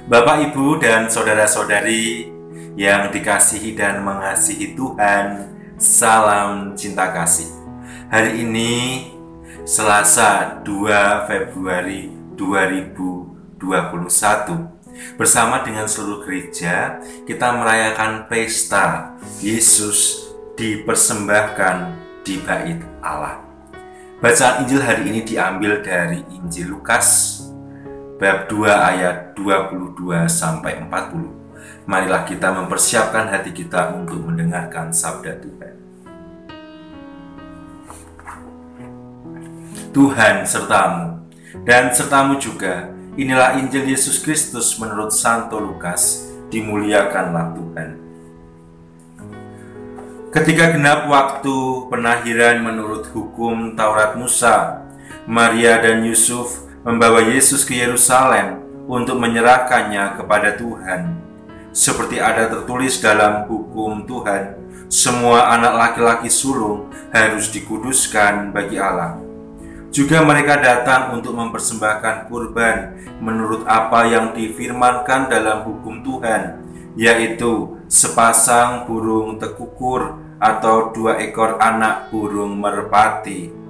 Bapak, Ibu, dan saudara-saudari yang dikasihi dan mengasihi Tuhan, salam cinta kasih. Hari ini Selasa 2 Februari 2021, bersama dengan seluruh gereja kita merayakan pesta Yesus dipersembahkan di bait Allah. Bacaan Injil hari ini diambil dari Injil Lukas bab 2 ayat 22 sampai 40. Marilah kita mempersiapkan hati kita untuk mendengarkan sabda Tuhan. Tuhan sertamu, dan sertamu juga. Inilah Injil Yesus Kristus menurut Santo Lukas. Dimuliakanlah Tuhan. Ketika genap waktu penahiran menurut hukum Taurat Musa, Maria dan Yusuf membawa Yesus ke Yerusalem untuk menyerahkannya kepada Tuhan. Seperti ada tertulis dalam hukum Tuhan, semua anak laki-laki sulung harus dikuduskan bagi Allah. Juga mereka datang untuk mempersembahkan kurban menurut apa yang difirmankan dalam hukum Tuhan, yaitu sepasang burung tekukur atau 2 ekor anak burung merpati.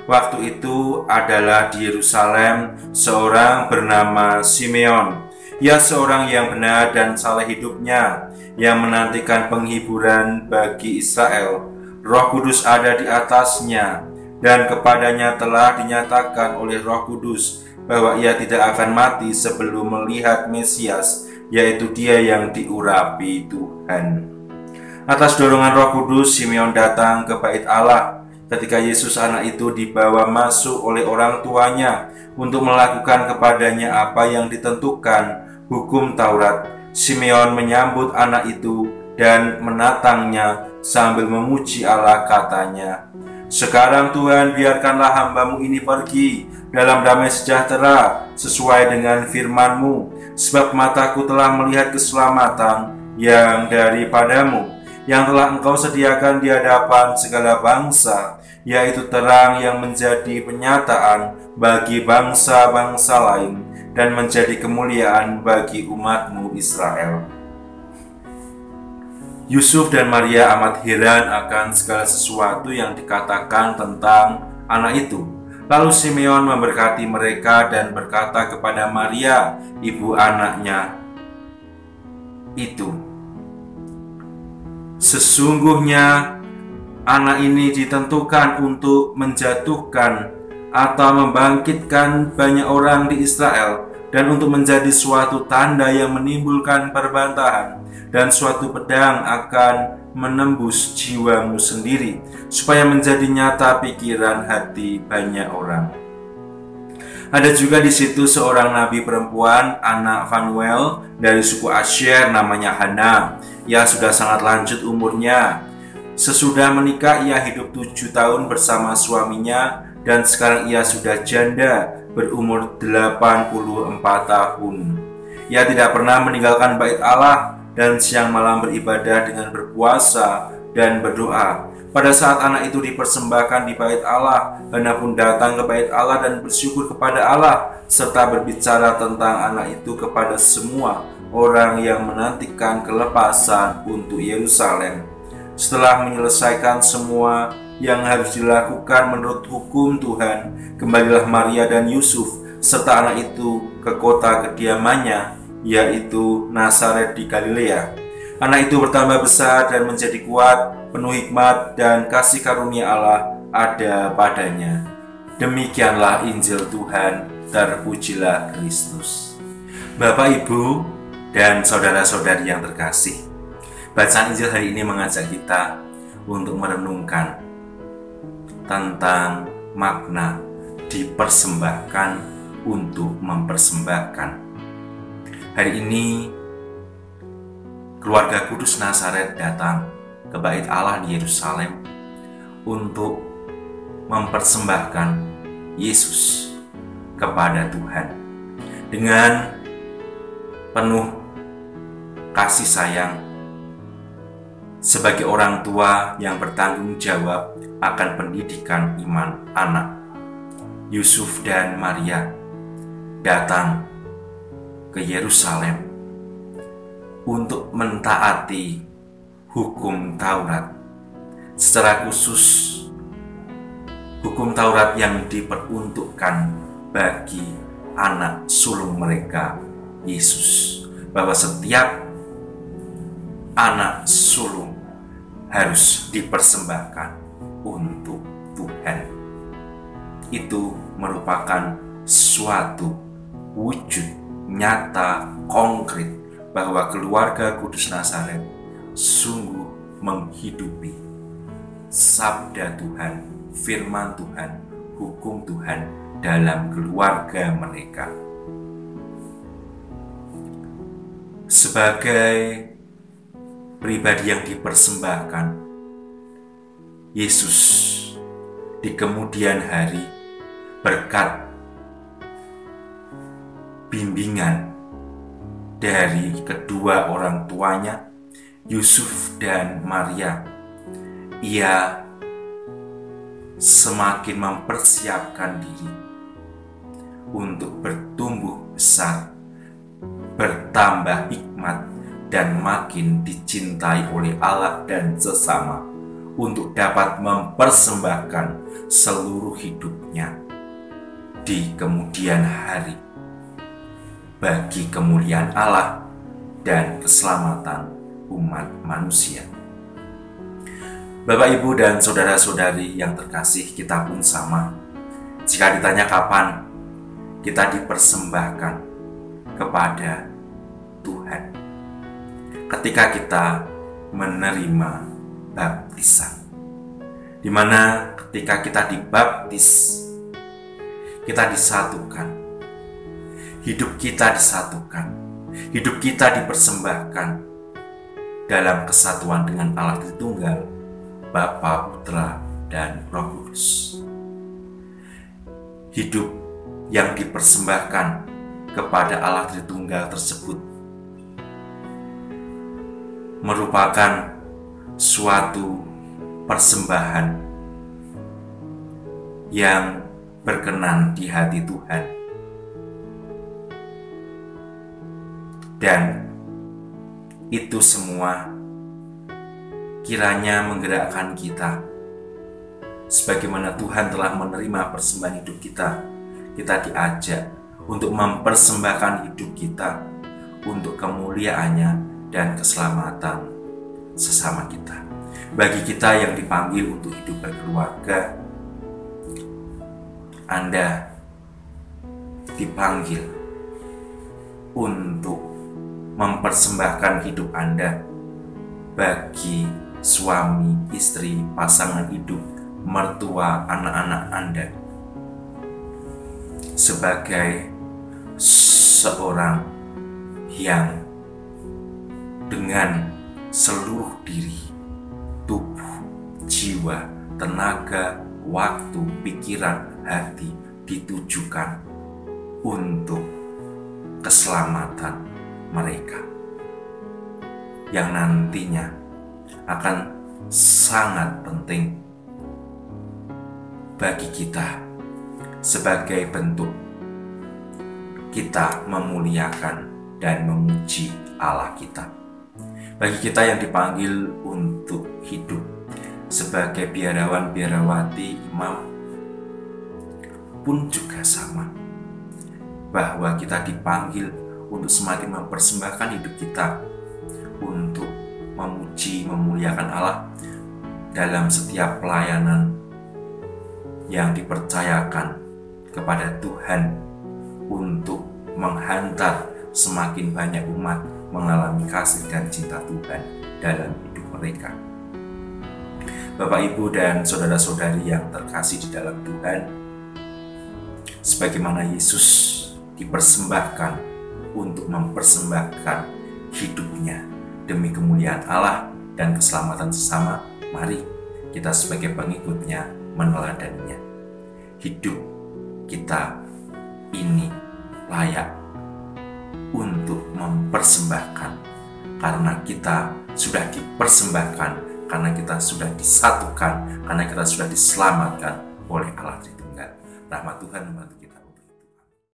Waktu itu adalah di Yerusalem seorang bernama Simeon. Ia seorang yang benar dan saleh hidupnya, yang menantikan penghiburan bagi Israel. Roh Kudus ada di atasnya, dan kepadanya telah dinyatakan oleh Roh Kudus bahwa ia tidak akan mati sebelum melihat Mesias, yaitu Dia yang diurapi Tuhan. Atas dorongan Roh Kudus, Simeon datang ke bait Allah. Ketika Yesus anak itu dibawa masuk oleh orang tuanya untuk melakukan kepadanya apa yang ditentukan hukum Taurat, Simeon menyambut anak itu dan menatangnya sambil memuji Allah, katanya, "Sekarang Tuhan, biarkanlah hamba-Mu ini pergi dalam damai sejahtera sesuai dengan firman-Mu, sebab mataku telah melihat keselamatan yang daripadamu, yang telah Engkau sediakan di hadapan segala bangsa, yaitu terang yang menjadi penyataan bagi bangsa-bangsa lain dan menjadi kemuliaan bagi umat-Mu Israel." Yusuf dan Maria amat heran akan segala sesuatu yang dikatakan tentang anak itu. Lalu Simeon memberkati mereka dan berkata kepada Maria, ibu anaknya itu, "Sesungguhnya anak ini ditentukan untuk menjatuhkan atau membangkitkan banyak orang di Israel, dan untuk menjadi suatu tanda yang menimbulkan perbantahan, dan suatu pedang akan menembus jiwamu sendiri, supaya menjadi nyata pikiran hati banyak orang." Ada juga di situ seorang nabi perempuan, anak Fanuel dari suku Asher, namanya Hana. Ia sudah sangat lanjut umurnya. Sesudah menikah ia hidup 7 tahun bersama suaminya, dan sekarang ia sudah janda berumur 84 tahun. Ia tidak pernah meninggalkan bait Allah dan siang malam beribadah dengan berpuasa dan berdoa. Pada saat anak itu dipersembahkan di bait Allah, Hana pun datang ke bait Allah dan bersyukur kepada Allah, serta berbicara tentang anak itu kepada semua orang yang menantikan kelepasan untuk Yerusalem. Setelah menyelesaikan semua yang harus dilakukan menurut hukum Tuhan, kembalilah Maria dan Yusuf serta anak itu ke kota kediamannya, yaitu Nazaret di Galilea. Anak itu bertambah besar dan menjadi kuat, penuh hikmat dan kasih karunia Allah ada padanya. Demikianlah Injil Tuhan, terpujilah Kristus. Bapak, Ibu, dan saudara-saudari yang terkasih, bacaan Injil hari ini mengajak kita untuk merenungkan tentang makna dipersembahkan untuk mempersembahkan. Hari ini keluarga kudus Nazaret datang ke bait Allah di Yerusalem untuk mempersembahkan Yesus kepada Tuhan dengan penuh kasih sayang. Sebagai orang tua yang bertanggung jawab akan pendidikan iman anak, Yusuf dan Maria datang ke Yerusalem untuk mentaati hukum Taurat, secara khusus hukum Taurat yang diperuntukkan bagi anak sulung mereka, Yesus, bahwa setiap anak sulung harus dipersembahkan untuk Tuhan. Itu merupakan suatu wujud nyata konkret bahwa keluarga Kudus Nazaret sungguh menghidupi sabda Tuhan, firman Tuhan, hukum Tuhan dalam keluarga mereka. Sebagai pribadi yang dipersembahkan, Yesus di kemudian hari berkat bimbingan dari kedua orang tuanya, Yusuf dan Maria, ia semakin mempersiapkan diri untuk bertumbuh besar, bertambah hikmat, dan makin dicintai oleh Allah dan sesama, untuk dapat mempersembahkan seluruh hidupnya di kemudian hari bagi kemuliaan Allah dan keselamatan umat manusia. Bapak, Ibu, dan saudara-saudari yang terkasih, kita pun sama. Jika ditanya kapan kita dipersembahkan kepada Tuhan, ketika kita menerima baptisan, di mana ketika kita dibaptis, kita disatukan, hidup kita disatukan, hidup kita dipersembahkan dalam kesatuan dengan Allah Tritunggal, Bapa, Putra, dan Roh Kudus. Hidup yang dipersembahkan kepada Allah Tritunggal tersebut merupakan suatu persembahan yang berkenan di hati Tuhan, dan itu semua kiranya menggerakkan kita, sebagaimana Tuhan telah menerima persembahan hidup kita. Kita diajak untuk mempersembahkan hidup kita untuk kemuliaannya dan keselamatan sesama kita. Bagi kita yang dipanggil untuk hidup berkeluarga, Anda dipanggil untuk mempersembahkan hidup Anda bagi suami, istri, pasangan hidup, mertua, anak-anak Anda, sebagai seorang yang dengan seluruh diri, tubuh, jiwa, tenaga, waktu, pikiran, hati ditujukan untuk keselamatan mereka, yang nantinya akan sangat penting bagi kita sebagai bentuk kita memuliakan dan memuji Allah kita. Bagi kita yang dipanggil untuk hidup sebagai biarawan-biarawati, imam pun juga sama, bahwa kita dipanggil untuk semakin mempersembahkan hidup kita untuk memuji, memuliakan Allah dalam setiap pelayanan yang dipercayakan kepada Tuhan, untuk menghantar semakin banyak umat mengalami kasih dan cinta Tuhan dalam hidup mereka. Bapak, Ibu, dan saudara-saudari yang terkasih di dalam Tuhan, sebagaimana Yesus dipersembahkan untuk mempersembahkan hidupnya demi kemuliaan Allah dan keselamatan sesama, mari kita sebagai pengikutnya meneladaninya. Hidup kita ini layak untuk mempersembahkan, karena kita sudah dipersembahkan, karena kita sudah disatukan, karena kita sudah diselamatkan oleh Allah Tritunggal. Rahmat Tuhan membantu